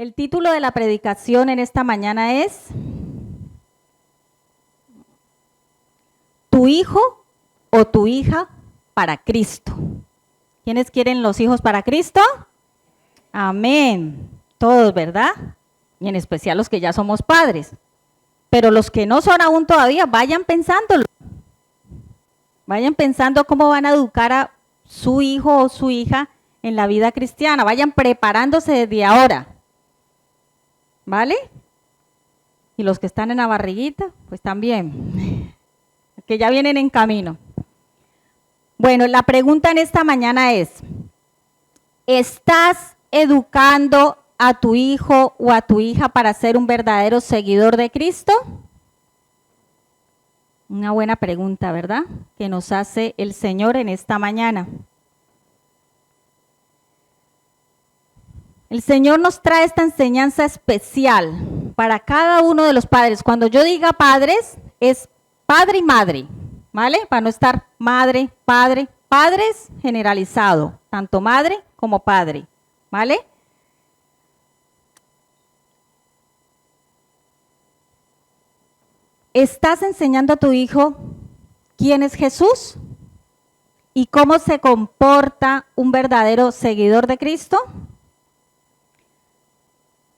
El título de la predicación en esta mañana es ¿Tu hijo o tu hija para Cristo? ¿Quiénes quieren los hijos para Cristo? Amén. Todos, ¿verdad? Y en especial los que ya somos padres. Pero los que no son aún todavía, vayan pensándolo. Vayan pensando cómo van a educar a su hijo o su hija en la vida cristiana. Vayan preparándose desde ahora. ¿Vale? Y los que están en la barriguita, pues también, que ya vienen en camino. Bueno, la pregunta en esta mañana es, ¿estás educando a tu hijo o a tu hija para ser un verdadero seguidor de Cristo? Una buena pregunta, ¿verdad? Que nos hace el Señor en esta mañana. El Señor nos trae esta enseñanza especial para cada uno de los padres. Cuando yo diga padres, es padre y madre, ¿vale? Para no estar madre, padre, padres generalizado, tanto madre como padre, ¿vale? ¿Estás enseñando a tu hijo quién es Jesús y cómo se comporta un verdadero seguidor de Cristo?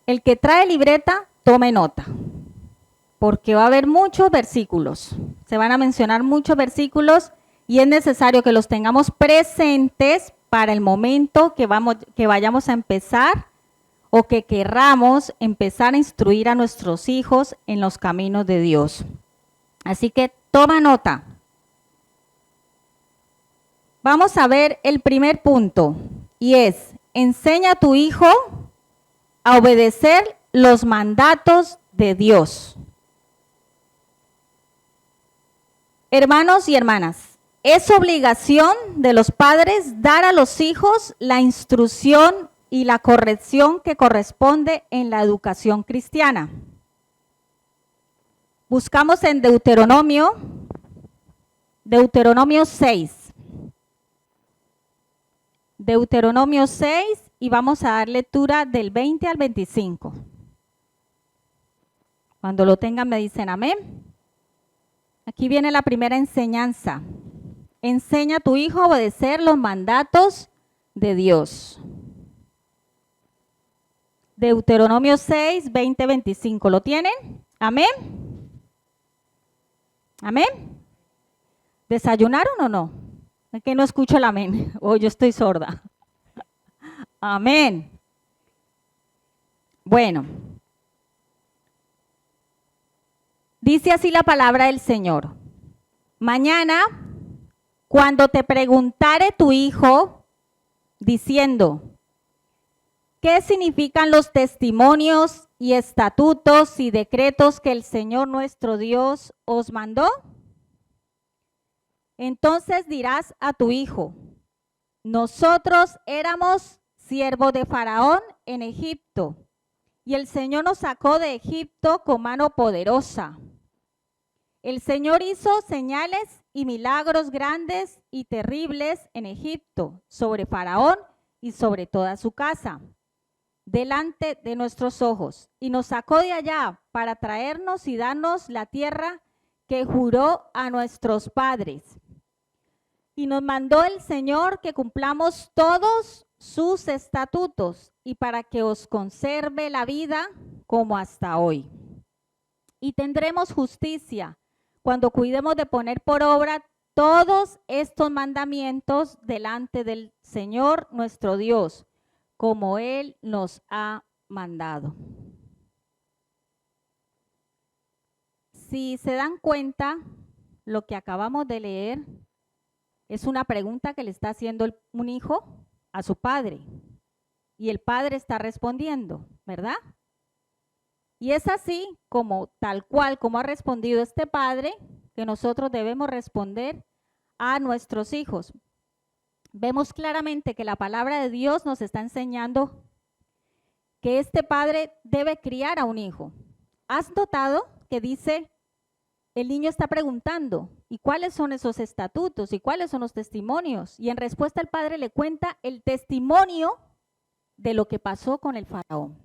El que trae libreta, tome nota, porque va a haber muchos versículos. Se van a mencionar muchos versículos y es necesario que los tengamos presentes para el momento que vayamos a empezar o que querramos empezar a instruir a nuestros hijos en los caminos de Dios. Así que toma nota. Vamos a ver el primer punto y es, enseña a tu hijo a obedecer los mandatos de Dios. Hermanos y hermanas, es obligación de los padres dar a los hijos la instrucción y la corrección que corresponde en la educación cristiana. Buscamos en Deuteronomio 6. Deuteronomio 6 y vamos a dar lectura del 20 al 25. Cuando lo tengan me dicen amén. Aquí viene la primera enseñanza. Enseña a tu hijo a obedecer los mandatos de Dios. Deuteronomio 6, 20, 25. ¿Lo tienen? Amén. Amén. ¿Desayunaron o no? Es que no escucho el amén. Oh, yo estoy sorda. Amén. Bueno. Dice así la palabra del Señor. Mañana, cuando te preguntare tu hijo, diciendo, ¿qué significan los testimonios y estatutos y decretos que el Señor nuestro Dios os mandó? Entonces dirás a tu hijo, nosotros éramos siervos de Faraón en Egipto, y el Señor nos sacó de Egipto con mano poderosa. El Señor hizo señales y milagros grandes y terribles en Egipto, sobre Faraón y sobre toda su casa, delante de nuestros ojos, y nos sacó de allá para traernos y darnos la tierra que juró a nuestros padres. Y nos mandó el Señor que cumplamos todos sus estatutos y para que os conserve la vida como hasta hoy. Y tendremos justicia cuando cuidemos de poner por obra todos estos mandamientos delante del Señor nuestro Dios, como Él nos ha mandado. Si se dan cuenta, lo que acabamos de leer es una pregunta que le está haciendo un hijo a su padre. Y el padre está respondiendo, ¿verdad? Y es así como, tal cual como ha respondido este padre, que nosotros debemos responder a nuestros hijos. Vemos claramente que la palabra de Dios nos está enseñando que este padre debe criar a un hijo. ¿Has notado que dice, el niño está preguntando, ¿y cuáles son esos estatutos? ¿Y cuáles son los testimonios? Y en respuesta el padre le cuenta el testimonio de lo que pasó con el faraón.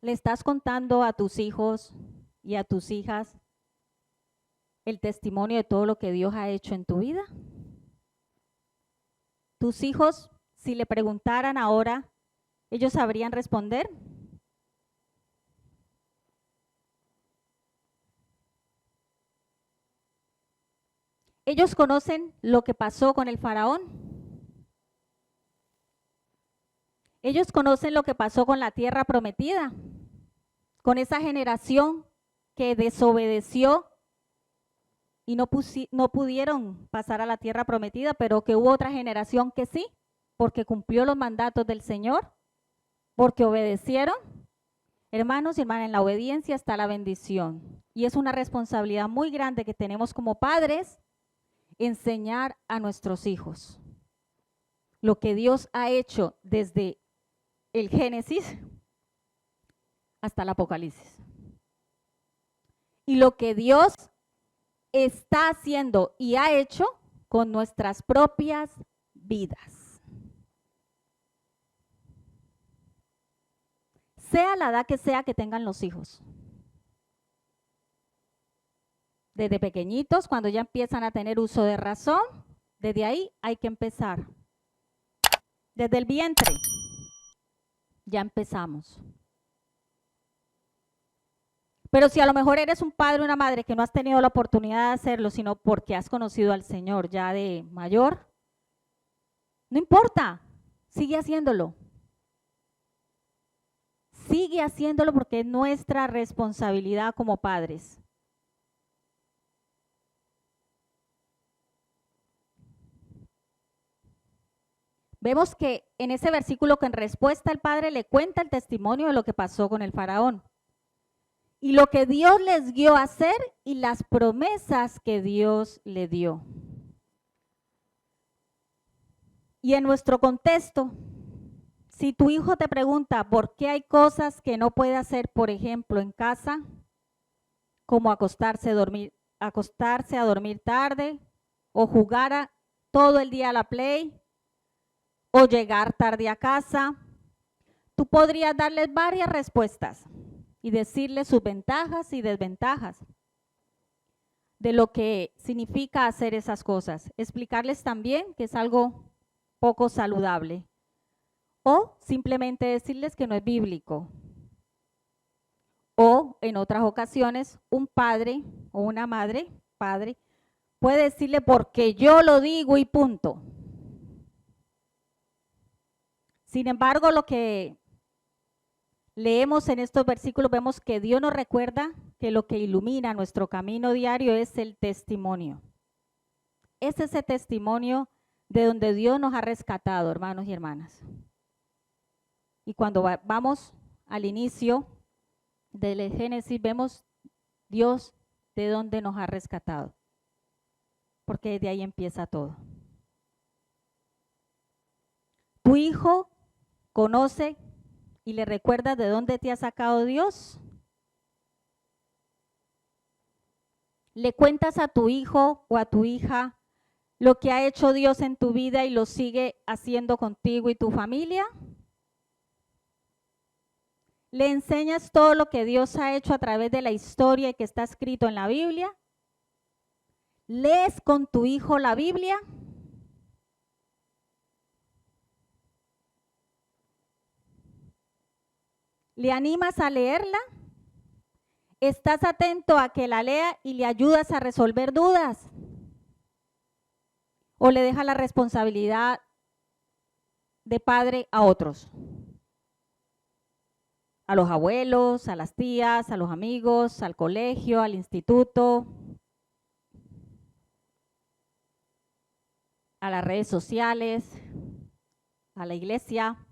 ¿Le estás contando a tus hijos y a tus hijas el testimonio de todo lo que Dios ha hecho en tu vida? Tus hijos, si le preguntaran ahora, ¿ellos sabrían responder? ¿Ellos conocen lo que pasó con el faraón? ¿Ellos conocen lo que pasó con la tierra prometida? Con esa generación que desobedeció y no pudieron pasar a la tierra prometida, pero que hubo otra generación que sí, porque cumplió los mandatos del Señor, porque obedecieron. Hermanos y hermanas, en la obediencia está la bendición. Y es una responsabilidad muy grande que tenemos como padres, enseñar a nuestros hijos lo que Dios ha hecho desde el Génesis hasta el Apocalipsis. Y lo que Dios está haciendo y ha hecho con nuestras propias vidas. Sea la edad que sea que tengan los hijos. Desde pequeñitos, cuando ya empiezan a tener uso de razón, desde ahí hay que empezar. Desde el vientre, ya empezamos. Pero si a lo mejor eres un padre o una madre que no has tenido la oportunidad de hacerlo, sino porque has conocido al Señor ya de mayor, no importa, sigue haciéndolo. Sigue haciéndolo porque es nuestra responsabilidad como padres. Vemos que en ese versículo que en respuesta el padre le cuenta el testimonio de lo que pasó con el faraón y lo que Dios les guió a hacer y las promesas que Dios le dio. Y en nuestro contexto, si tu hijo te pregunta por qué hay cosas que no puede hacer, por ejemplo, en casa, como acostarse a dormir tarde o jugar todo el día a la play o llegar tarde a casa, tú podrías darles varias respuestas y decirles sus ventajas y desventajas de lo que significa hacer esas cosas. Explicarles también que es algo poco saludable o simplemente decirles que no es bíblico. O en otras ocasiones un padre o una madre, padre, puede decirle porque yo lo digo y punto. Sin embargo, lo que leemos en estos versículos, vemos que Dios nos recuerda que lo que ilumina nuestro camino diario es el testimonio. Es ese testimonio de donde Dios nos ha rescatado, hermanos y hermanas. Y cuando vamos al inicio del Génesis, vemos Dios de donde nos ha rescatado, porque de ahí empieza todo. Tu hijo conoce y le recuerdas de dónde te ha sacado Dios. Le cuentas a tu hijo o a tu hija lo que ha hecho Dios en tu vida y lo sigue haciendo contigo y tu familia. Le enseñas todo lo que Dios ha hecho a través de la historia y que está escrito en la Biblia. ¿Lees con tu hijo la Biblia? ¿Le animas a leerla? ¿Estás atento a que la lea y le ayudas a resolver dudas? ¿O le dejas la responsabilidad de padre a otros? A los abuelos, a las tías, a los amigos, al colegio, al instituto, a las redes sociales, a la iglesia.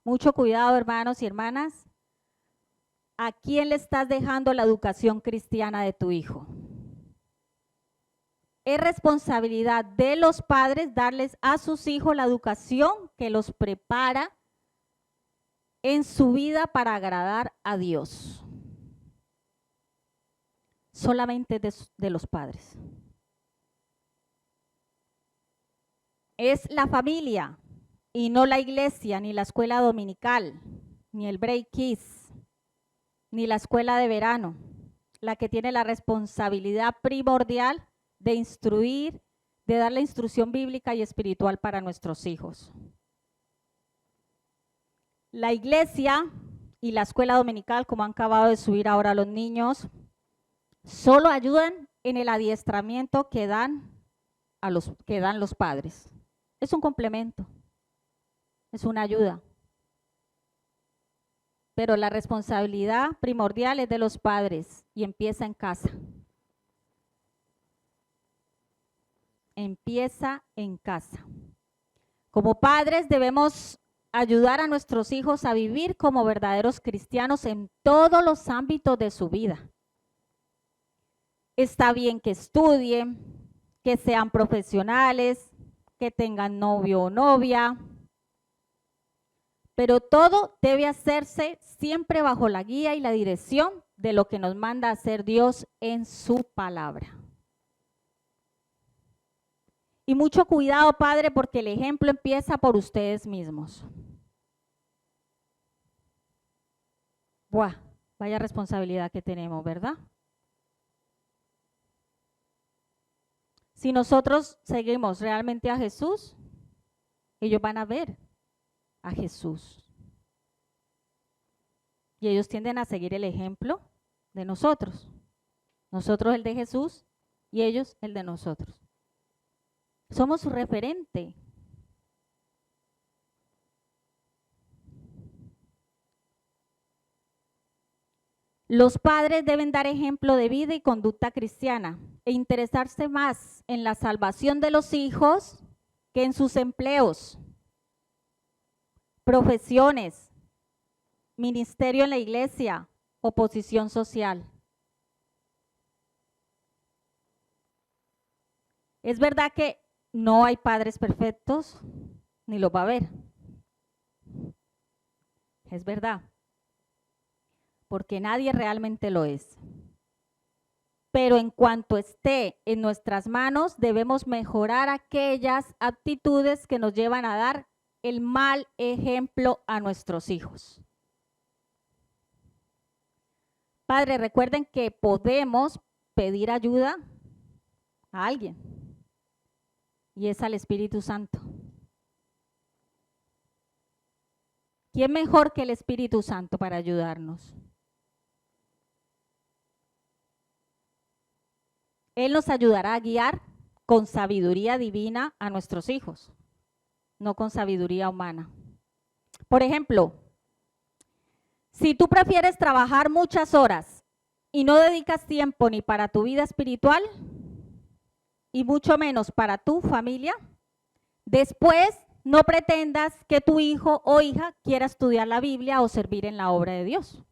Mucho cuidado, hermanos y hermanas. ¿A quién le estás dejando la educación cristiana de tu hijo? Es responsabilidad de los padres darles a sus hijos la educación que los prepara en su vida para agradar a Dios. Solamente de los padres. Es la familia y no la iglesia, ni la escuela dominical, ni el break kiss, ni la escuela de verano, la que tiene la responsabilidad primordial de instruir, de dar la instrucción bíblica y espiritual para nuestros hijos. La iglesia y la escuela dominical, como han acabado de subir ahora los niños, solo ayudan en el adiestramiento que dan los padres. Es un complemento, es una ayuda. Pero la responsabilidad primordial es de los padres y empieza en casa. Empieza en casa. Como padres debemos ayudar a nuestros hijos a vivir como verdaderos cristianos en todos los ámbitos de su vida. Está bien que estudien, que sean profesionales, que tengan novio o novia, pero todo debe hacerse siempre bajo la guía y la dirección de lo que nos manda hacer Dios en su palabra. Y mucho cuidado, Padre, porque el ejemplo empieza por ustedes mismos. Buah, vaya responsabilidad que tenemos, ¿verdad? Si nosotros seguimos realmente a Jesús, ellos van a ver a Jesús. Y ellos tienden a seguir el ejemplo de nosotros. Nosotros el de Jesús y ellos el de nosotros. Somos su referente. Los padres deben dar ejemplo de vida y conducta cristiana e interesarse más en la salvación de los hijos que en sus empleos, profesiones, ministerio en la iglesia o posición social. Es verdad que no hay padres perfectos, ni los va a haber. Es verdad, porque nadie realmente lo es. Pero en cuanto esté en nuestras manos, debemos mejorar aquellas actitudes que nos llevan a dar el mal ejemplo a nuestros hijos. Padre, recuerden que podemos pedir ayuda a alguien, y es al Espíritu Santo. ¿Quién mejor que el Espíritu Santo para ayudarnos? Él nos ayudará a guiar con sabiduría divina a nuestros hijos, no con sabiduría humana. Por ejemplo, si tú prefieres trabajar muchas horas y no dedicas tiempo ni para tu vida espiritual y mucho menos para tu familia, después no pretendas que tu hijo o hija quiera estudiar la Biblia o servir en la obra de Dios.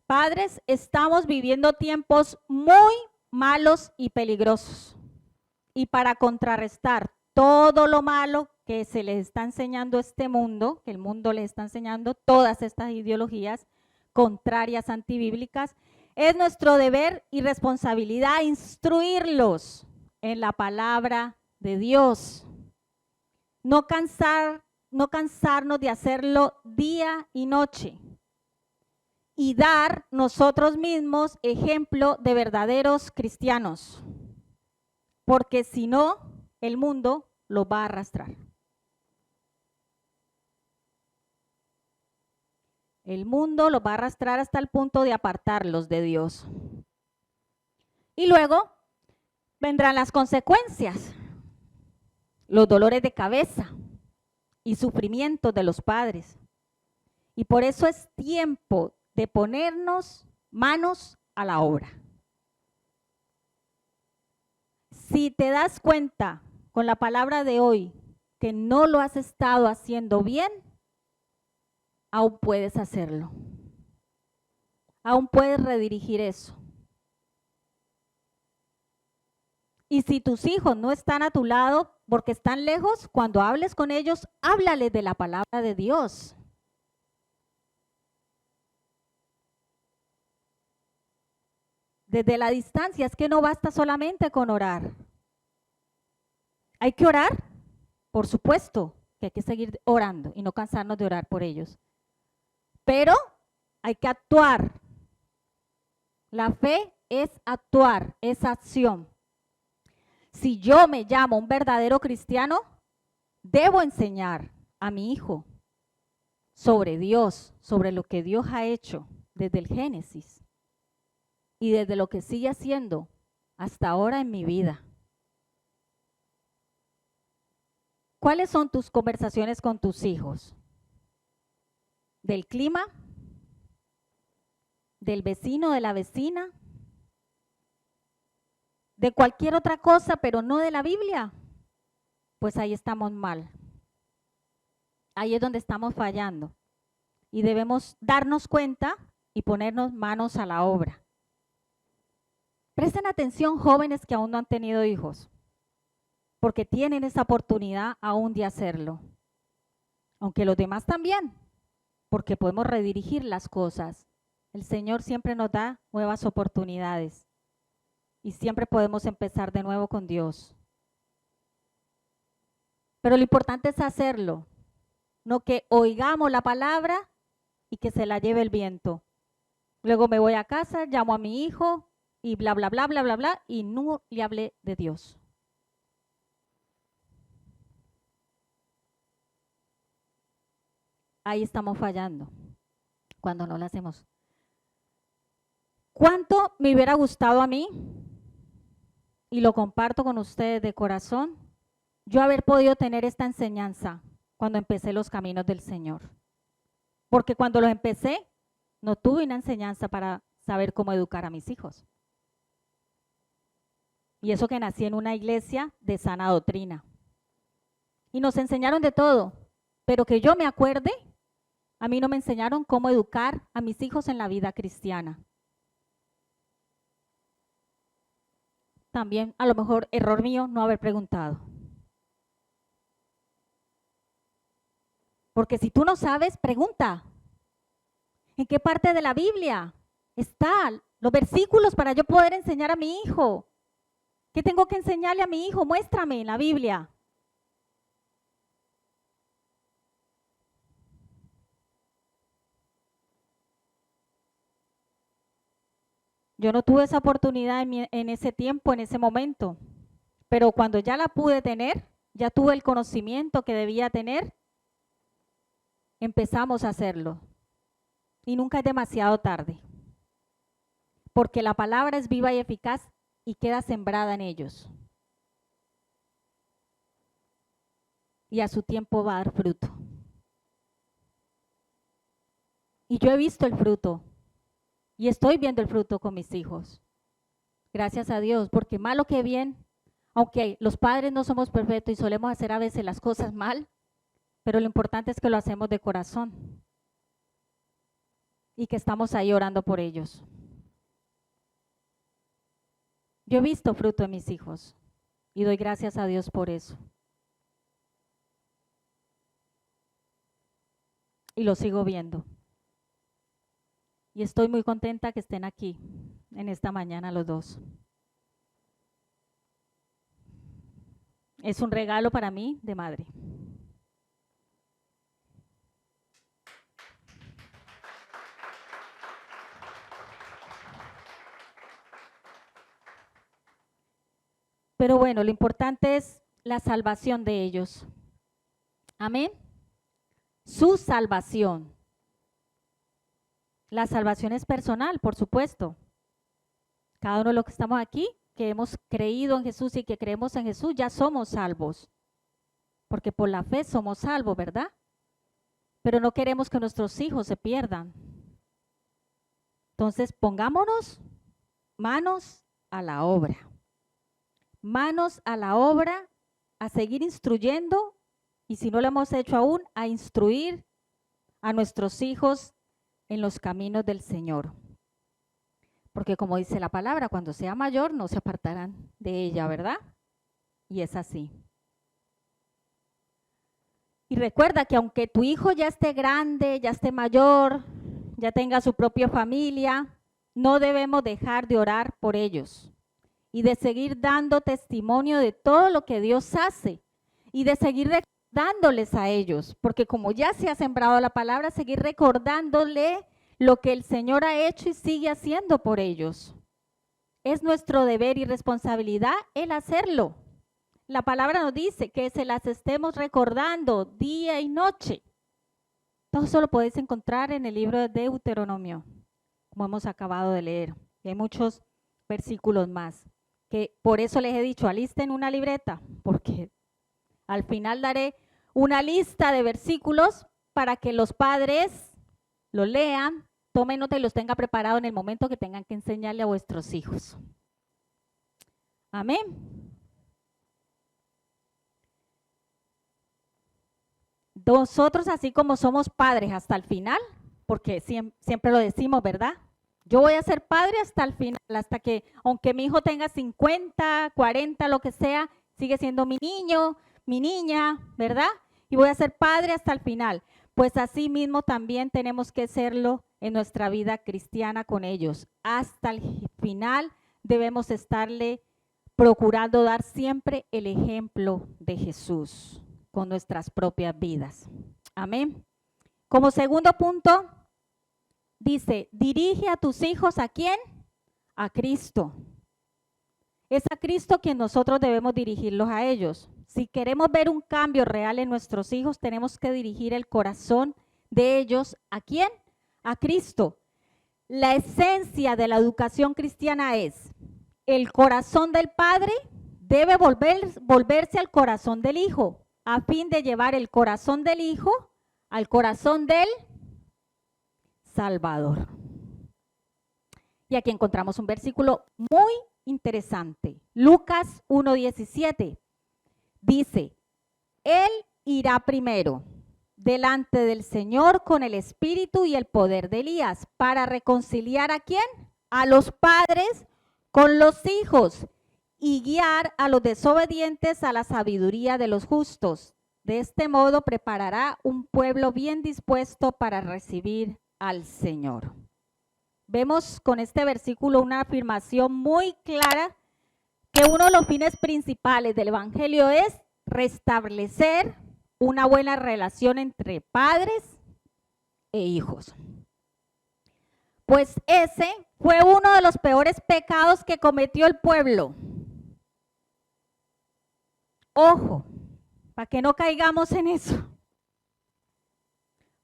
Padres, estamos viviendo tiempos muy malos y peligrosos. Y para contrarrestar todo lo malo que se les está enseñando este mundo, que el mundo les está enseñando, todas estas ideologías contrarias, antibíblicas, es nuestro deber y responsabilidad instruirlos en la palabra de Dios. No cansarnos de hacerlo día y noche. Y dar nosotros mismos ejemplo de verdaderos cristianos. Porque si no, el mundo los va a arrastrar. El mundo los va a arrastrar hasta el punto de apartarlos de Dios. Y luego vendrán las consecuencias, los dolores de cabeza y sufrimientos de los padres. Y por eso es tiempo de ponernos manos a la obra. Si te das cuenta con la palabra de hoy que no lo has estado haciendo bien, aún puedes hacerlo. Aún puedes redirigir eso. Y si tus hijos no están a tu lado porque están lejos, cuando hables con ellos, háblales de la palabra de Dios. Desde la distancia, es que no basta solamente con orar. Hay que orar, por supuesto, que hay que seguir orando y no cansarnos de orar por ellos. Pero hay que actuar. La fe es actuar, es acción. Si yo me llamo un verdadero cristiano, debo enseñar a mi hijo sobre Dios, sobre lo que Dios ha hecho desde el Génesis y desde lo que sigue haciendo hasta ahora en mi vida. ¿Cuáles son tus conversaciones con tus hijos? ¿Del clima? ¿Del vecino, de la vecina? ¿De cualquier otra cosa, pero no de la Biblia? Pues ahí estamos mal. Ahí es donde estamos fallando. Y debemos darnos cuenta y ponernos manos a la obra. Presten atención, jóvenes que aún no han tenido hijos, porque tienen esa oportunidad aún de hacerlo. Aunque los demás también, porque podemos redirigir las cosas. El Señor siempre nos da nuevas oportunidades y siempre podemos empezar de nuevo con Dios. Pero lo importante es hacerlo, no que oigamos la palabra y que se la lleve el viento. Luego me voy a casa, llamo a mi hijo y bla, bla, bla, bla, bla, bla, y no le hablé de Dios. Ahí estamos fallando cuando no lo hacemos. ¿Cuánto me hubiera gustado a mí? Y lo comparto con ustedes de corazón, yo haber podido tener esta enseñanza cuando empecé los caminos del Señor. Porque cuando los empecé, no tuve una enseñanza para saber cómo educar a mis hijos. Y eso que nací en una iglesia de sana doctrina. Y nos enseñaron de todo, pero que yo me acuerde, a mí no me enseñaron cómo educar a mis hijos en la vida cristiana. También, a lo mejor, error mío no haber preguntado. Porque si tú no sabes, pregunta. ¿En qué parte de la Biblia están los versículos para yo poder enseñar a mi hijo? ¿Qué tengo que enseñarle a mi hijo? Muéstrame en la Biblia. Yo no tuve esa oportunidad en ese tiempo, en ese momento, pero cuando ya la pude tener, ya tuve el conocimiento que debía tener, empezamos a hacerlo. Y nunca es demasiado tarde, porque la palabra es viva y eficaz y queda sembrada en ellos. Y a su tiempo va a dar fruto. Y yo he visto el fruto. Y estoy viendo el fruto con mis hijos. Gracias a Dios, porque malo que bien, aunque los padres no somos perfectos y solemos hacer a veces las cosas mal, pero lo importante es que lo hacemos de corazón. Y que estamos ahí orando por ellos. Yo he visto fruto en mis hijos y doy gracias a Dios por eso. Y lo sigo viendo. Y estoy muy contenta que estén aquí en esta mañana los dos. Es un regalo para mí de madre. Pero bueno, lo importante es la salvación de ellos. Amén. Su salvación. La salvación es personal, por supuesto. Cada uno de los que estamos aquí, que hemos creído en Jesús y que creemos en Jesús, ya somos salvos. Porque por la fe somos salvos, ¿verdad? Pero no queremos que nuestros hijos se pierdan. Entonces, pongámonos manos a la obra. Manos a la obra, a seguir instruyendo, y si no lo hemos hecho aún, a instruir a nuestros hijos en los caminos del Señor. Porque como dice la palabra, cuando sea mayor no se apartarán de ella, ¿verdad? Y es así. Y recuerda que aunque tu hijo ya esté grande, ya esté mayor, ya tenga su propia familia, no debemos dejar de orar por ellos y de seguir dando testimonio de todo lo que Dios hace y de seguir recordándoles a ellos, porque como ya se ha sembrado la palabra, seguir recordándole lo que el Señor ha hecho y sigue haciendo por ellos. Es nuestro deber y responsabilidad el hacerlo. La palabra nos dice que se las estemos recordando día y noche. Todo eso lo podéis encontrar en el libro de Deuteronomio, como hemos acabado de leer. Y hay muchos versículos más, que por eso les he dicho, alisten una libreta, porque al final daré una lista de versículos para que los padres lo lean, tomen nota y los tengan preparados en el momento que tengan que enseñarle a vuestros hijos. Amén. Nosotros, así como somos padres hasta el final, porque siempre lo decimos, ¿verdad? Yo voy a ser padre hasta el final, hasta que, aunque mi hijo tenga 50, 40, lo que sea, sigue siendo mi niño, mi niña, ¿verdad? Y voy a ser padre hasta el final. Pues así mismo también tenemos que serlo en nuestra vida cristiana con ellos. Hasta el final debemos estarle procurando dar siempre el ejemplo de Jesús con nuestras propias vidas. Amén. Como segundo punto, dice, dirige a tus hijos, ¿a quién? A Cristo. Es a Cristo quien nosotros debemos dirigirlos a ellos. Si queremos ver un cambio real en nuestros hijos, tenemos que dirigir el corazón de ellos, ¿a quién? A Cristo. La esencia de la educación cristiana es, el corazón del padre debe volverse al corazón del hijo, a fin de llevar el corazón del hijo al corazón del Salvador. Y aquí encontramos un versículo muy interesante. Lucas 1:17 dice, Él irá primero delante del Señor con el espíritu y el poder de Elías para reconciliar ¿a quién? A los padres con los hijos y guiar a los desobedientes a la sabiduría de los justos. De este modo preparará un pueblo bien dispuesto para recibir al Señor. Vemos con este versículo una afirmación muy clara que uno de los fines principales del Evangelio es restablecer una buena relación entre padres e hijos. Pues ese fue uno de los peores pecados que cometió el pueblo. Ojo, para que no caigamos en eso.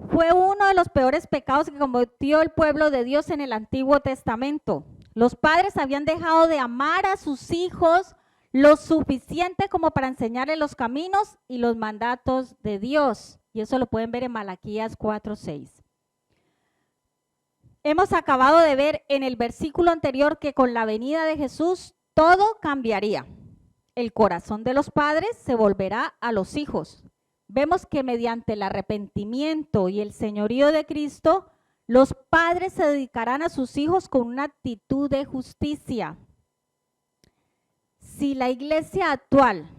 Fue uno de los peores pecados que cometió el pueblo de Dios en el Antiguo Testamento. Los padres habían dejado de amar a sus hijos lo suficiente como para enseñarles los caminos y los mandatos de Dios. Y eso lo pueden ver en Malaquías 4:6. Hemos acabado de ver en el versículo anterior que con la venida de Jesús todo cambiaría. El corazón de los padres se volverá a los hijos. Vemos que mediante el arrepentimiento y el señorío de Cristo, los padres se dedicarán a sus hijos con una actitud de justicia. Si la iglesia actual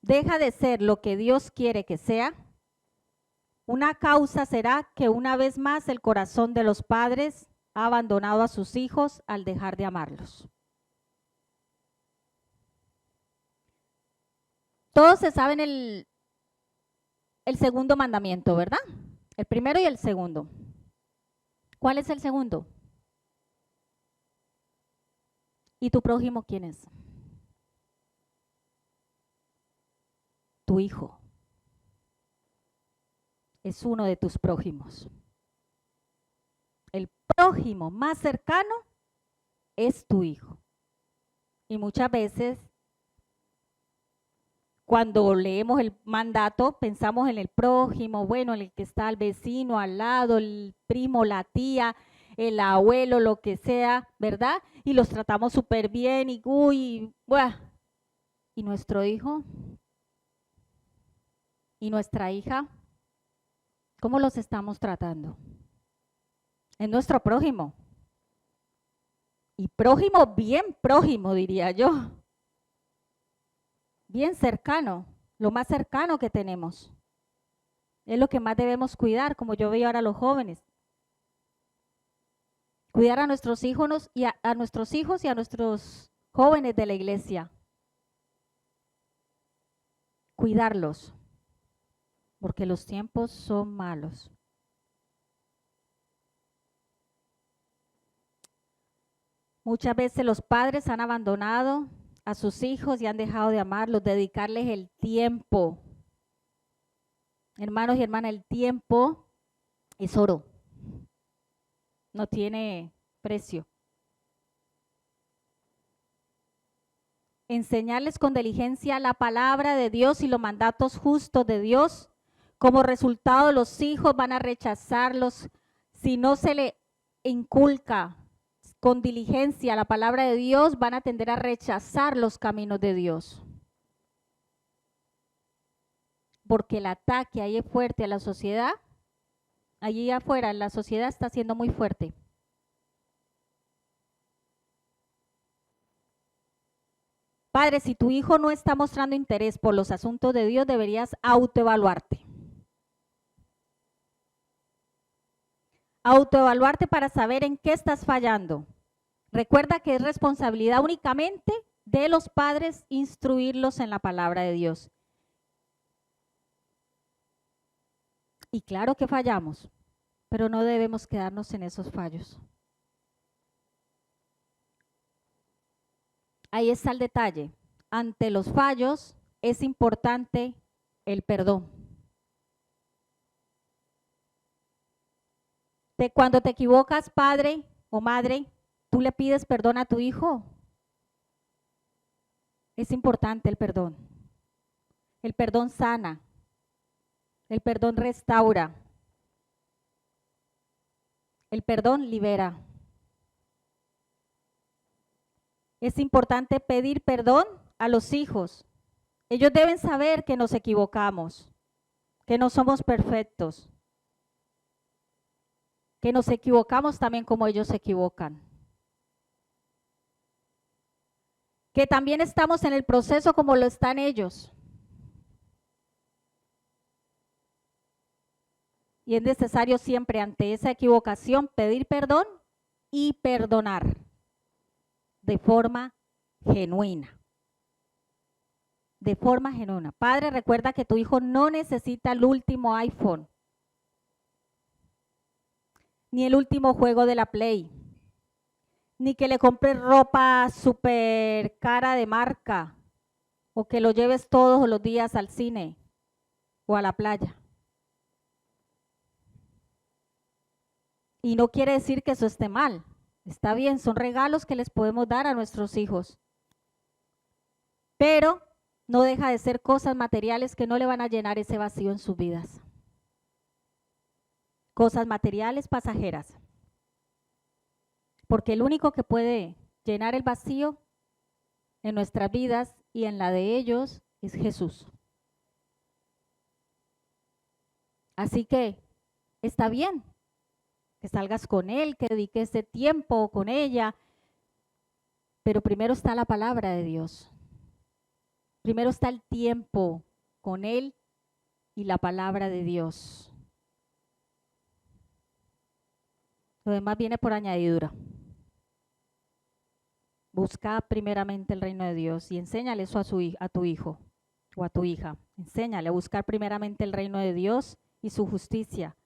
deja de ser lo que Dios quiere que sea, una causa será que una vez más el corazón de los padres ha abandonado a sus hijos al dejar de amarlos. Todos se saben el segundo mandamiento, ¿verdad? El primero y el segundo. ¿Cuál es el segundo? ¿Y tu prójimo quién es? Tu hijo. Es uno de tus prójimos. El prójimo más cercano es tu hijo. Y muchas veces, cuando leemos el mandato, pensamos en el prójimo, bueno, en el que está el vecino al lado, el primo, la tía, el abuelo, lo que sea, ¿verdad? Y los tratamos súper bien y uy, buah. ¿Y nuestro hijo? ¿Y nuestra hija? ¿Cómo los estamos tratando? Es nuestro prójimo. Y prójimo, bien prójimo, diría yo. Bien cercano, lo más cercano que tenemos. Es lo que más debemos cuidar, como yo veo ahora a los jóvenes. Cuidar a nuestros hijos y a nuestros jóvenes de la iglesia. Cuidarlos, porque los tiempos son malos. Muchas veces los padres han abandonado a sus hijos y han dejado de amarlos, dedicarles el tiempo. Hermanos y hermanas, el tiempo es oro. No tiene precio. Enseñarles con diligencia la palabra de Dios y los mandatos justos de Dios. Como resultado, los hijos van a rechazarlos si no se le inculca con diligencia la palabra de Dios, van a tender a rechazar los caminos de Dios. Porque el ataque ahí es fuerte a la sociedad, allí afuera en la sociedad está siendo muy fuerte. Padre, si tu hijo no está mostrando interés por los asuntos de Dios, deberías autoevaluarte. Autoevaluarte para saber en qué estás fallando. Recuerda que es responsabilidad únicamente de los padres instruirlos en la palabra de Dios. Y claro que fallamos, pero no debemos quedarnos en esos fallos. Ahí está el detalle. Ante los fallos es importante el perdón. Cuando te equivocas, padre o madre, ¿tú le pides perdón a tu hijo? Es importante el perdón. El perdón sana. El perdón restaura. El perdón libera. Es importante pedir perdón a los hijos. Ellos deben saber que nos equivocamos, que no somos perfectos, que nos equivocamos también como ellos se equivocan. Que también estamos en el proceso como lo están ellos. Y es necesario siempre ante esa equivocación pedir perdón y perdonar de forma genuina. De forma genuina. Padre, recuerda que tu hijo no necesita el último iPhone, ni el último juego de la Play, ni que le compres ropa súper cara de marca, o que lo lleves todos los días al cine o a la playa. Y no quiere decir que eso esté mal. Está bien, son regalos que les podemos dar a nuestros hijos. Pero no deja de ser cosas materiales que no le van a llenar ese vacío en sus vidas. Cosas materiales pasajeras. Porque el único que puede llenar el vacío en nuestras vidas y en la de ellos es Jesús. Así que está bien que salgas con él, que dediques ese tiempo con ella, pero primero está la palabra de Dios. Primero está el tiempo con él y la palabra de Dios. Lo demás viene por añadidura. Busca primeramente el reino de Dios y enséñale eso a tu hijo o a tu hija. Enséñale a buscar primeramente el reino de Dios y su justicia,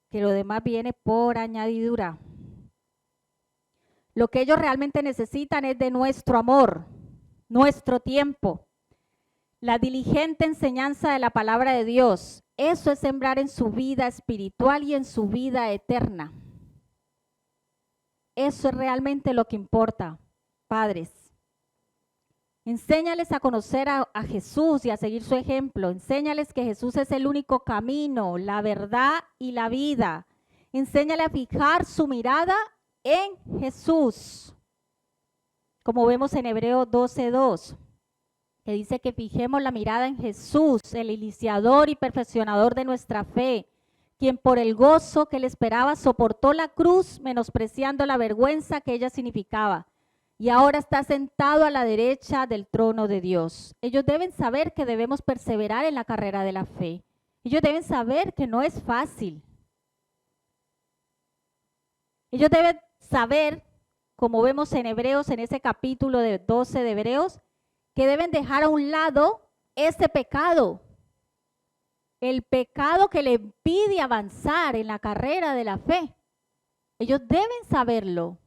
que lo demás viene por añadidura. Lo que ellos realmente necesitan es de nuestro amor, nuestro tiempo, la diligente enseñanza de la palabra de Dios. Eso es sembrar en su vida espiritual y en su vida eterna. Eso es realmente lo que importa, padres. Enséñales a conocer a Jesús y a seguir su ejemplo. Enséñales que Jesús es el único camino, la verdad y la vida. Enséñale a fijar su mirada en Jesús. Como vemos en Hebreos 12:2, que dice que fijemos la mirada en Jesús, el iniciador y perfeccionador de nuestra fe, quien por el gozo que le esperaba soportó la cruz, menospreciando la vergüenza que ella significaba. Y ahora está sentado a la derecha del trono de Dios. Ellos deben saber que debemos perseverar en la carrera de la fe. Ellos deben saber que no es fácil. Ellos deben saber como vemos en Hebreos, en ese capítulo de 12 de Hebreos, que deben dejar a un lado ese pecado, el pecado que le impide avanzar en la carrera de la fe. Ellos deben saberlo.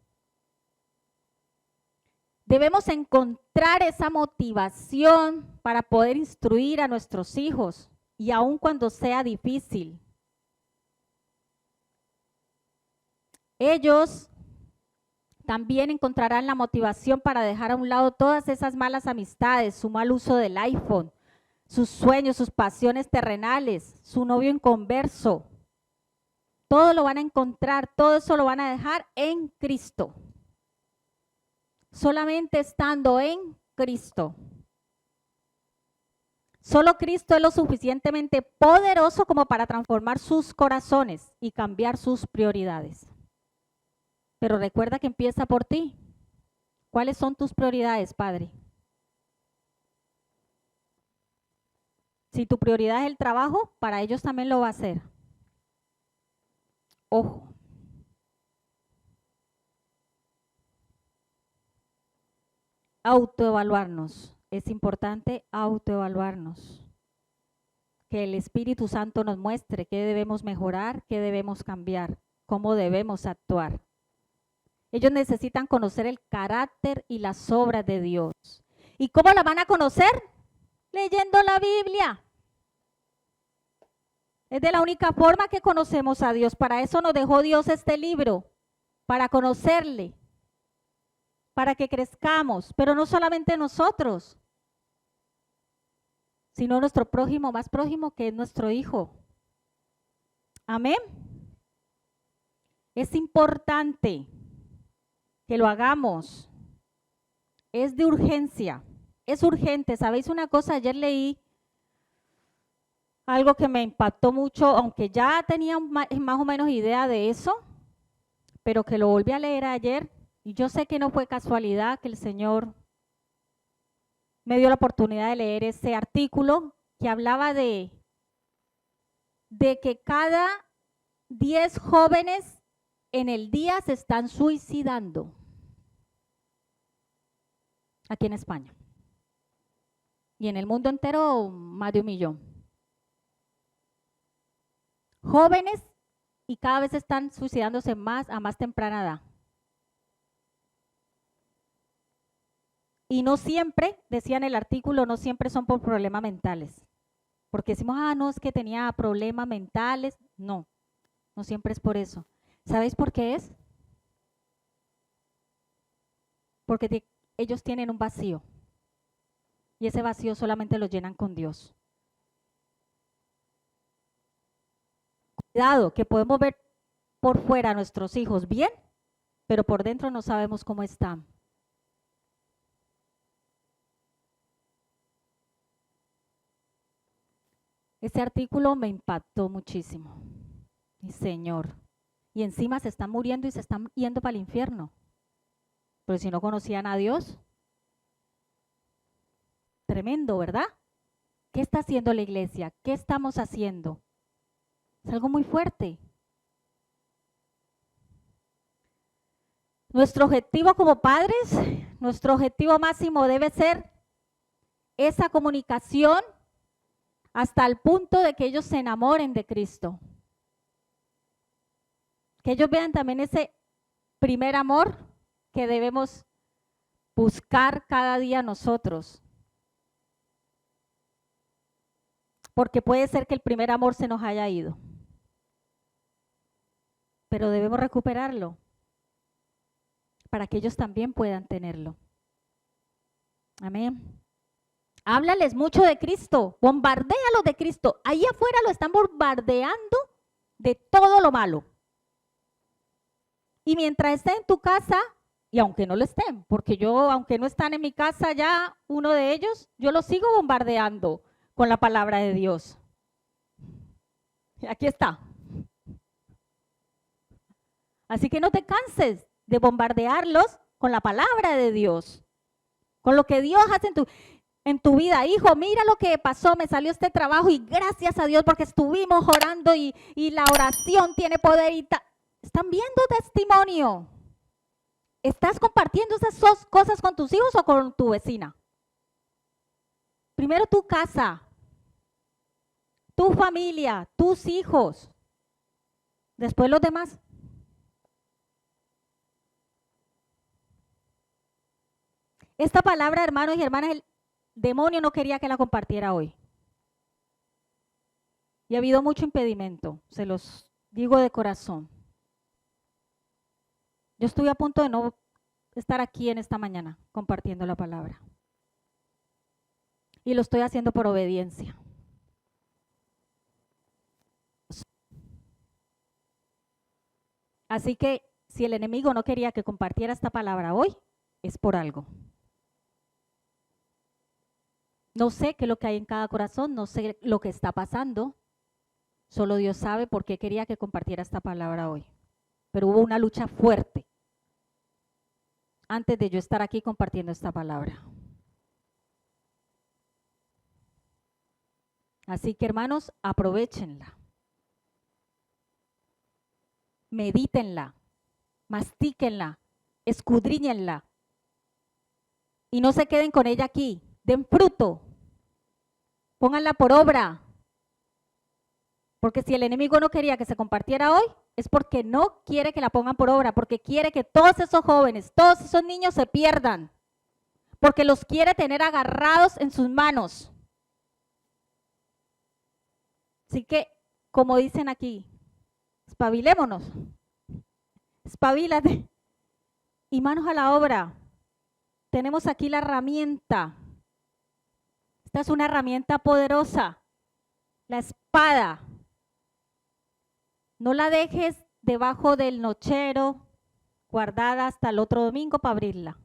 Debemos encontrar esa motivación para poder instruir a nuestros hijos, y aun cuando sea difícil. Ellos también encontrarán la motivación para dejar a un lado todas esas malas amistades, su mal uso del iPhone, sus sueños, sus pasiones terrenales, su novio inconverso. Todo lo van a encontrar, todo eso lo van a dejar en Cristo. Solamente estando en Cristo. Solo Cristo es lo suficientemente poderoso como para transformar sus corazones y cambiar sus prioridades. Pero recuerda que empieza por ti. ¿Cuáles son tus prioridades, Padre? Si tu prioridad es el trabajo, para ellos también lo va a hacer. Ojo. Autoevaluarnos. Es importante autoevaluarnos. Que el Espíritu Santo nos muestre qué debemos mejorar, qué debemos cambiar, cómo debemos actuar. Ellos necesitan conocer el carácter y las obras de Dios. ¿Y cómo la van a conocer? Leyendo la Biblia. Es de la única forma que conocemos a Dios. Para eso nos dejó Dios este libro, para conocerle, para que crezcamos, pero no solamente nosotros, sino nuestro prójimo, más prójimo, que es nuestro hijo. Amén. Es importante que lo hagamos. Es de urgencia, es urgente. ¿Sabéis una cosa? Ayer leí algo que me impactó mucho, aunque ya tenía más o menos idea de eso, pero que lo volví a leer ayer, y yo sé que no fue casualidad que el Señor me dio la oportunidad de leer ese artículo que hablaba de que cada 10 jóvenes en el día se están suicidando aquí en España. Y en el mundo entero, más de 1 millón. Jóvenes, y cada vez están suicidándose más a más temprana edad. Y no siempre, decía en el artículo, no siempre son por problemas mentales. Porque decimos, no, es que tenía problemas mentales. No, no siempre es por eso. ¿Sabéis por qué es? Porque ellos tienen un vacío. Y ese vacío solamente lo llenan con Dios. Cuidado, que podemos ver por fuera a nuestros hijos bien, pero por dentro no sabemos cómo están. Ese artículo me impactó muchísimo. Mi Señor. Y encima se están muriendo y se están yendo para el infierno. Pero si no conocían a Dios. Tremendo, ¿verdad? ¿Qué está haciendo la iglesia? ¿Qué estamos haciendo? Es algo muy fuerte. Nuestro objetivo como padres, nuestro objetivo máximo debe ser esa comunicación hasta el punto de que ellos se enamoren de Cristo. Que ellos vean también ese primer amor que debemos buscar cada día nosotros. Porque puede ser que el primer amor se nos haya ido. Pero debemos recuperarlo para que ellos también puedan tenerlo. Amén. Háblales mucho de Cristo, bombardéalos de Cristo. Ahí afuera lo están bombardeando de todo lo malo. Y mientras estén en tu casa, y aunque no lo estén, porque yo, aunque no están en mi casa ya, uno de ellos, yo lo sigo bombardeando con la palabra de Dios. Aquí está. Así que no te canses de bombardearlos con la palabra de Dios, con lo que Dios hace en tu vida. Hijo, mira lo que pasó, me salió este trabajo y gracias a Dios porque estuvimos orando y la oración tiene poder. Están viendo testimonio. ¿Estás compartiendo esas cosas con tus hijos o con tu vecina? Primero tu casa, tu familia, tus hijos, después los demás. Esta palabra, hermanos y hermanas, el demonio no quería que la compartiera hoy. Y ha habido mucho impedimento, se los digo de corazón. Yo estuve a punto de no estar aquí en esta mañana compartiendo la palabra. Y lo estoy haciendo por obediencia. Así que si el enemigo no quería que compartiera esta palabra hoy, es por algo. No sé qué es lo que hay en cada corazón, no sé lo que está pasando. Solo Dios sabe por qué quería que compartiera esta palabra hoy. Pero hubo una lucha fuerte antes de yo estar aquí compartiendo esta palabra. Así que, hermanos, aprovéchenla. Medítenla, mastíquenla, escudriñenla. Y no se queden con ella aquí. Den fruto. Pónganla por obra. Porque si el enemigo no quería que se compartiera hoy, es porque no quiere que la pongan por obra, porque quiere que todos esos jóvenes, todos esos niños se pierdan, porque los quiere tener agarrados en sus manos. Así que, como dicen aquí, espabilémonos, espabilate y manos a la obra. Tenemos aquí la herramienta. Esta es una herramienta poderosa, la espada. No la dejes debajo del nochero, guardada hasta el otro domingo para abrirla.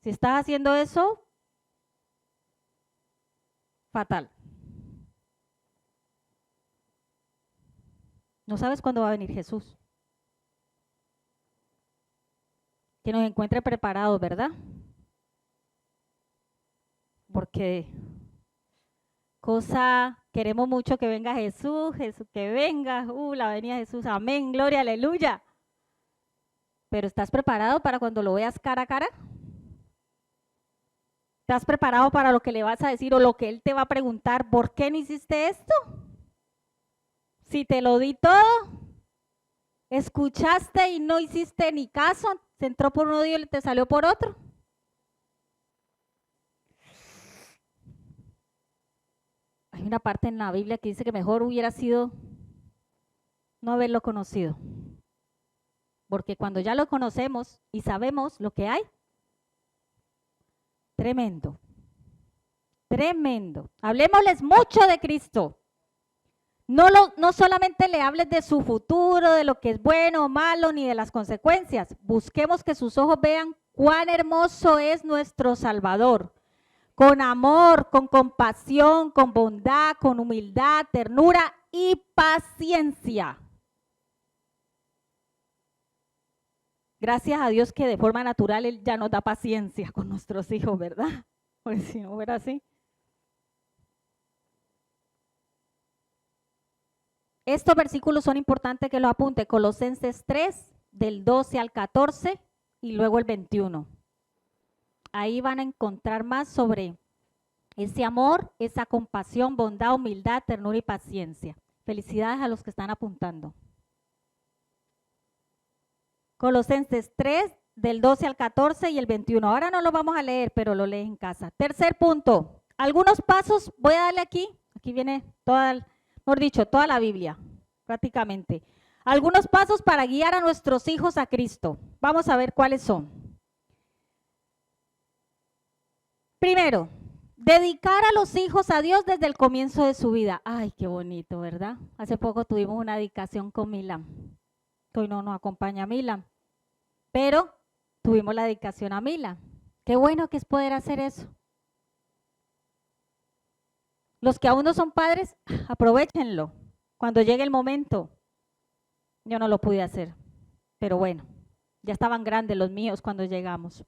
Si estás haciendo eso, fatal. No sabes cuándo va a venir Jesús. Que nos encuentre preparados, ¿verdad? Porque queremos mucho que venga Jesús, que venga, la venida de Jesús, amén, gloria, aleluya. Pero ¿estás preparado para cuando lo veas cara a cara? ¿Estás preparado para lo que le vas a decir o lo que Él te va a preguntar? ¿Por qué no hiciste esto? Si te lo di todo, escuchaste y no hiciste ni caso, se entró por un oído y te salió por otro. Hay una parte en la Biblia que dice que mejor hubiera sido no haberlo conocido. Porque cuando ya lo conocemos y sabemos lo que hay, tremendo, tremendo. Hablemosles mucho de Cristo. No solamente le hables de su futuro, de lo que es bueno o malo, ni de las consecuencias. Busquemos que sus ojos vean cuán hermoso es nuestro Salvador. Con amor, con compasión, con bondad, con humildad, ternura y paciencia. Gracias a Dios que de forma natural Él ya nos da paciencia con nuestros hijos, ¿verdad? Pues si no fuera así. Estos versículos son importantes que los apunte. Colosenses 3, del 12 al 14 y luego el 21. Ahí van a encontrar más sobre ese amor, esa compasión, bondad, humildad, ternura y paciencia. Felicidades a los que están apuntando. Colosenses 3, del 12 al 14 y el 21. Ahora no lo vamos a leer, pero lo lees en casa. Tercer punto. Algunos pasos, voy a darle aquí. Aquí viene toda la Biblia, prácticamente. Algunos pasos para guiar a nuestros hijos a Cristo. Vamos a ver cuáles son. Primero, dedicar a los hijos a Dios desde el comienzo de su vida. Ay, qué bonito, ¿verdad? Hace poco tuvimos una dedicación con Milan. Hoy no nos acompaña Milan, pero tuvimos la dedicación a Milan. Qué bueno que es poder hacer eso. Los que aún no son padres, aprovéchenlo. Cuando llegue el momento, yo no lo pude hacer, pero bueno, ya estaban grandes los míos cuando llegamos.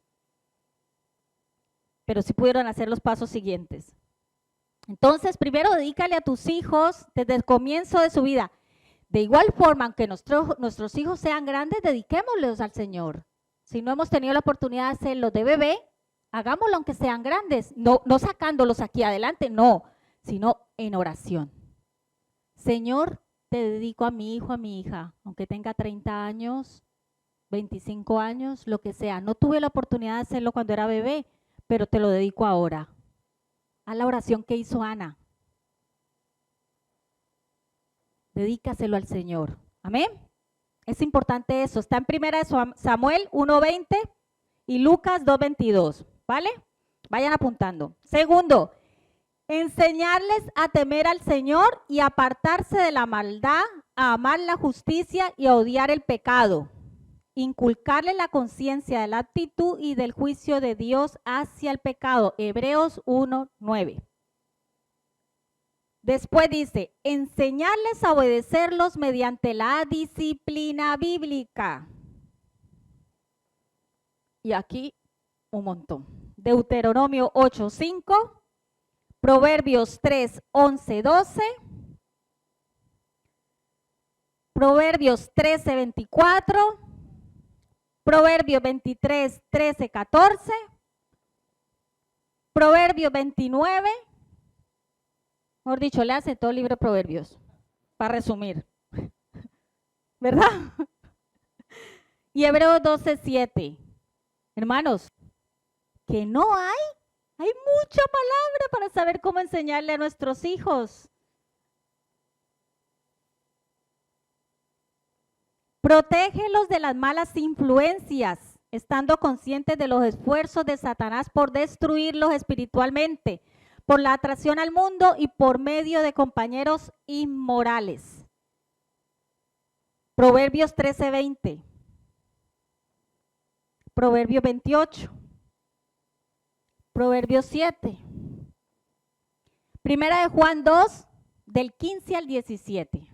Pero sí pudieron hacer los pasos siguientes. Entonces, primero dedícale a tus hijos desde el comienzo de su vida. De igual forma, aunque nuestros hijos sean grandes, dediquémoslos al Señor. Si no hemos tenido la oportunidad de hacerlo de bebé, hagámoslo aunque sean grandes, no sacándolos aquí adelante, no, sino en oración. Señor, te dedico a mi hijo, a mi hija, aunque tenga 30 años, 25 años, lo que sea. No tuve la oportunidad de hacerlo cuando era bebé, pero te lo dedico ahora. A la oración que hizo Ana. Dedícaselo al Señor. Amén. Es importante eso. Está en 1 Samuel 1:20 y Lucas 2:22. ¿Vale? Vayan apuntando. Segundo, enseñarles a temer al Señor y apartarse de la maldad, a amar la justicia y a odiar el pecado. Inculcarle la conciencia de la actitud y del juicio de Dios hacia el pecado. Hebreos 1:9. Después dice, enseñarles a obedecerlos mediante la disciplina bíblica. Y aquí un montón. Deuteronomio 8:5, Proverbios 3:11-12, Proverbios 13:24, Proverbios 23:13-14, Proverbios 29, mejor dicho, le hace todo el libro de Proverbios, para resumir, ¿verdad? Y Hebreos 12:7. Hermanos, que no hay mucha palabra para saber cómo enseñarle a nuestros hijos. Protégelos de las malas influencias, estando conscientes de los esfuerzos de Satanás por destruirlos espiritualmente, por la atracción al mundo y por medio de compañeros inmorales. Proverbios 13:20. Proverbios 28. Proverbios 7. Primera de Juan 2, del 15 al 17.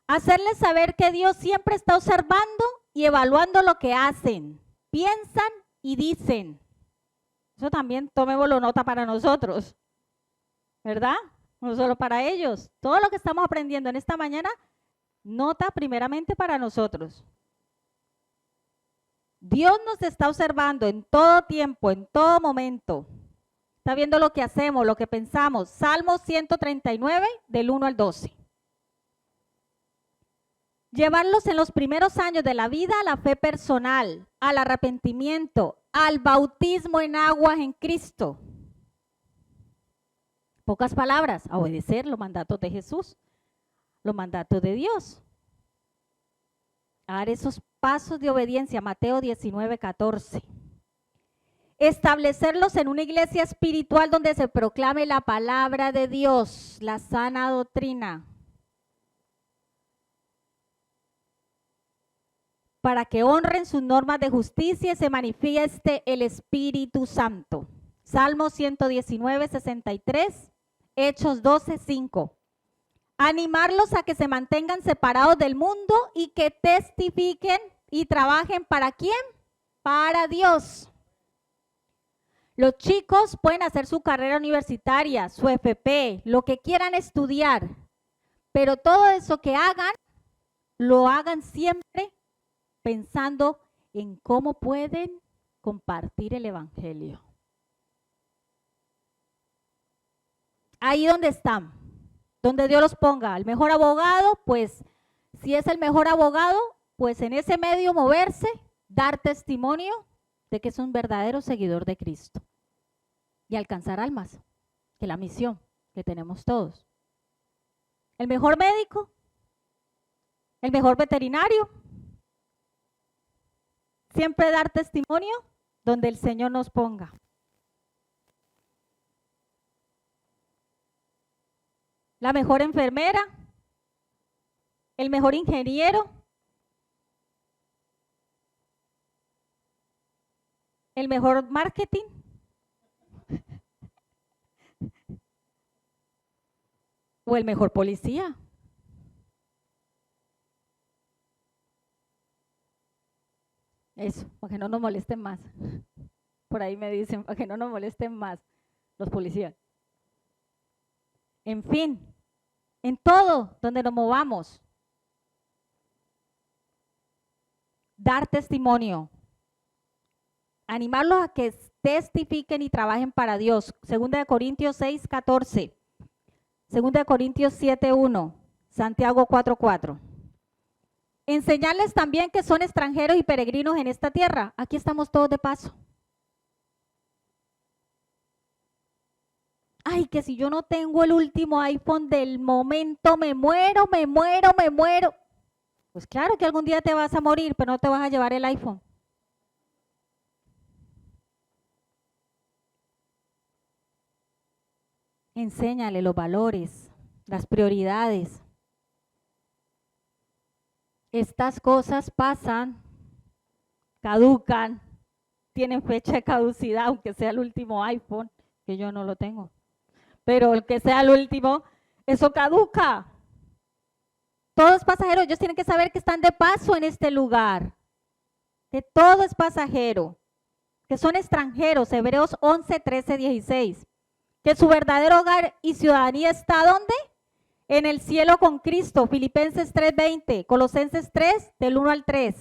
Hacerles saber que Dios siempre está observando y evaluando lo que hacen, piensan y dicen. Eso también tomémoslo nota para nosotros, ¿verdad? No solo para ellos. Todo lo que estamos aprendiendo en esta mañana, nota primeramente para nosotros. Dios nos está observando en todo tiempo, en todo momento. Está viendo lo que hacemos, lo que pensamos. Salmo 139, del 1 al 12. Llevarlos en los primeros años de la vida a la fe personal, al arrepentimiento, al bautismo en aguas en Cristo. Pocas palabras, a obedecer los mandatos de Jesús, los mandatos de Dios. A dar esos pasos de obediencia, Mateo 19:14. Establecerlos en una iglesia espiritual donde se proclame la palabra de Dios, la sana doctrina, para que honren sus normas de justicia y se manifieste el Espíritu Santo. Salmo 119:63, Hechos 12:5. Animarlos a que se mantengan separados del mundo y que testifiquen y trabajen ¿para quién? Para Dios. Los chicos pueden hacer su carrera universitaria, su FP, lo que quieran estudiar, pero todo eso que hagan, lo hagan siempre pensando en cómo pueden compartir el evangelio. Ahí donde están, donde Dios los ponga. El mejor abogado, pues si es el mejor abogado, pues en ese medio moverse, dar testimonio de que es un verdadero seguidor de Cristo y alcanzar almas, que es la misión que tenemos todos. El mejor médico, el mejor veterinario, siempre dar testimonio donde el Señor nos ponga. La mejor enfermera, el mejor ingeniero, el mejor marketing, o el mejor policía. Eso, para que no nos molesten más. Por ahí me dicen, para que no nos molesten más los policías. En fin, en todo donde nos movamos, dar testimonio, animarlos a que testifiquen y trabajen para Dios. 2 Corintios 6:14, 2 Corintios 7:1, Santiago 4:4. Enseñarles también que son extranjeros y peregrinos en esta tierra. Aquí estamos todos de paso. Ay, que si yo no tengo el último iPhone del momento, me muero. Pues claro que algún día te vas a morir, pero no te vas a llevar el iPhone. Enséñale los valores, las prioridades. Estas cosas pasan, caducan, tienen fecha de caducidad, aunque sea el último iPhone, que yo no lo tengo. Pero el que sea el último, eso caduca. Todo es pasajero. Ellos tienen que saber que están de paso en este lugar, que todo es pasajero, que son extranjeros. Hebreos 11, 13, 16. Que su verdadero hogar y ciudadanía está ¿dónde? En el cielo con Cristo. Filipenses 3:20, Colosenses 3, del 1 al 3.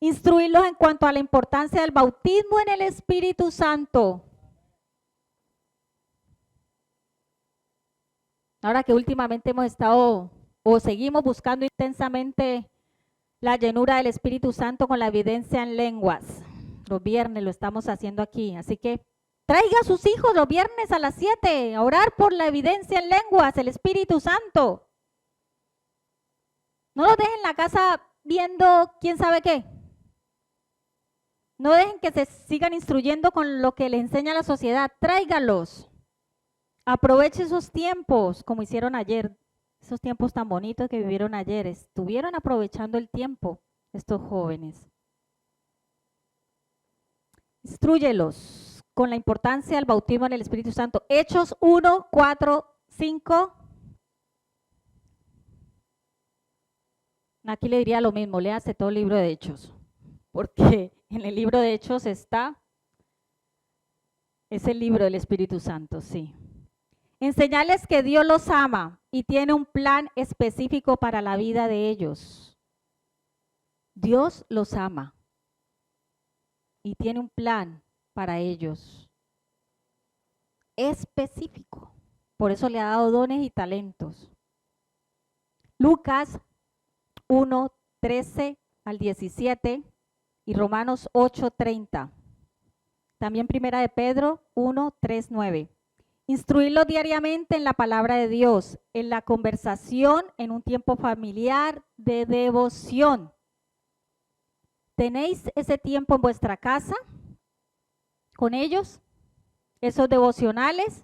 Instruirlos en cuanto a la importancia del bautismo en el Espíritu Santo. Ahora que últimamente hemos estado o seguimos buscando intensamente la llenura del Espíritu Santo con la evidencia en lenguas. Los viernes lo estamos haciendo aquí, así que traiga a sus hijos los viernes a las 7 a orar por la evidencia en lenguas, el Espíritu Santo. No los dejen en la casa viendo quién sabe qué. No dejen que se sigan instruyendo con lo que les enseña la sociedad. Tráigalos. Aproveche esos tiempos como hicieron ayer. Esos tiempos tan bonitos que vivieron ayer. Estuvieron aprovechando el tiempo estos jóvenes. Instrúyelos con la importancia del bautismo en el Espíritu Santo. Hechos 1, 4, 5. Aquí le diría lo mismo, léase todo el libro de Hechos, porque en el libro de Hechos es el libro del Espíritu Santo, sí. Enseñarles que Dios los ama y tiene un plan específico para la vida de ellos. Dios los ama y tiene un plan para ellos específico. Por eso le ha dado dones y talentos. Lucas 1, 13 al 17 y Romanos 8, 30. También Primera de Pedro 1, 3, 9. Instruirlos diariamente en la palabra de Dios, en la conversación, en un tiempo familiar de devoción. ¿Tenéis ese tiempo en vuestra casa con ellos? ¿Esos devocionales?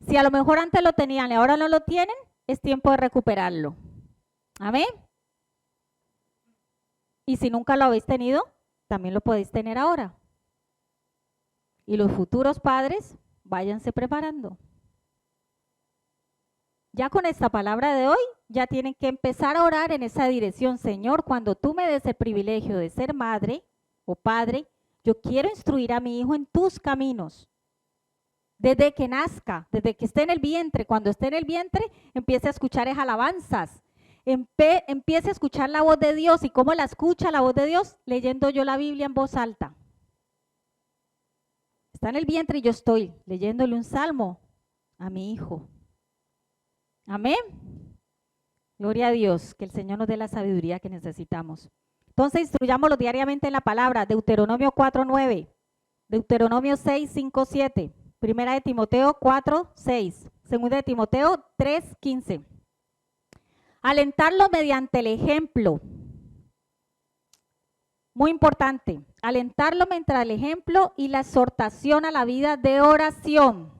Si a lo mejor antes lo tenían y ahora no lo tienen, es tiempo de recuperarlo. Amén. Y si nunca lo habéis tenido, también lo podéis tener ahora. Y los futuros padres, váyanse preparando. Ya con esta palabra de hoy, ya tienen que empezar a orar en esa dirección. Señor, cuando tú me des el privilegio de ser madre o padre, yo quiero instruir a mi hijo en tus caminos. Desde que nazca, desde que esté en el vientre, cuando esté en el vientre, empiece a escuchar esas alabanzas. Empiece a escuchar la voz de Dios. ¿Y cómo la escucha la voz de Dios? Leyendo yo la Biblia en voz alta. Está en el vientre y yo estoy leyéndole un salmo a mi hijo. Amén. Gloria a Dios, que el Señor nos dé la sabiduría que necesitamos. Entonces, instruyámoslo diariamente en la palabra. Deuteronomio 4:9, Deuteronomio 6:5-7, Primera de Timoteo 4:6, Segunda de Timoteo 3:15. Alentarlo mediante el ejemplo. Muy importante, alentarlo mediante el ejemplo y la exhortación a la vida de oración.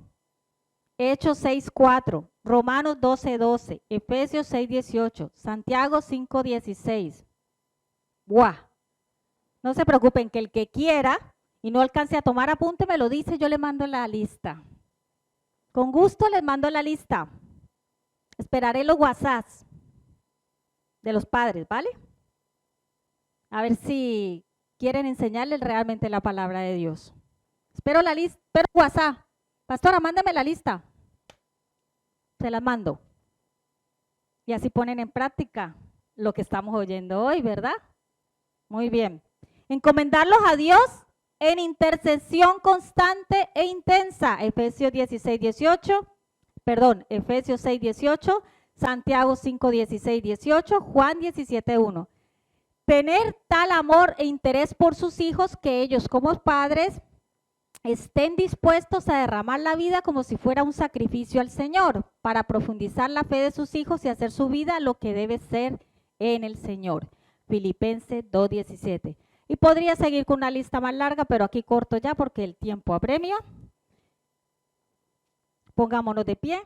Hechos 6:4, Romanos 12:12, Efesios 6:18, Santiago 5:16. ¡Buah! No se preocupen, que el que quiera y no alcance a tomar apunte me lo dice, yo le mando la lista. Con gusto les mando la lista. Esperaré los WhatsApps de los padres, ¿vale? A ver si quieren enseñarles realmente la palabra de Dios. Espero la lista, espero WhatsApp. Pastora, mándame la lista. Se las mando. Y así ponen en práctica lo que estamos oyendo hoy, ¿verdad? Muy bien. Encomendarlos a Dios en intercesión constante e intensa. Efesios 6, 18, Santiago 5, 16, 18, Juan 17, 1. Tener tal amor e interés por sus hijos que ellos como padres estén dispuestos a derramar la vida como si fuera un sacrificio al Señor, para profundizar la fe de sus hijos y hacer su vida lo que debe ser en el Señor. Filipenses 2:17. Y podría seguir con una lista más larga, pero aquí corto ya porque el tiempo apremia. Pongámonos de pie.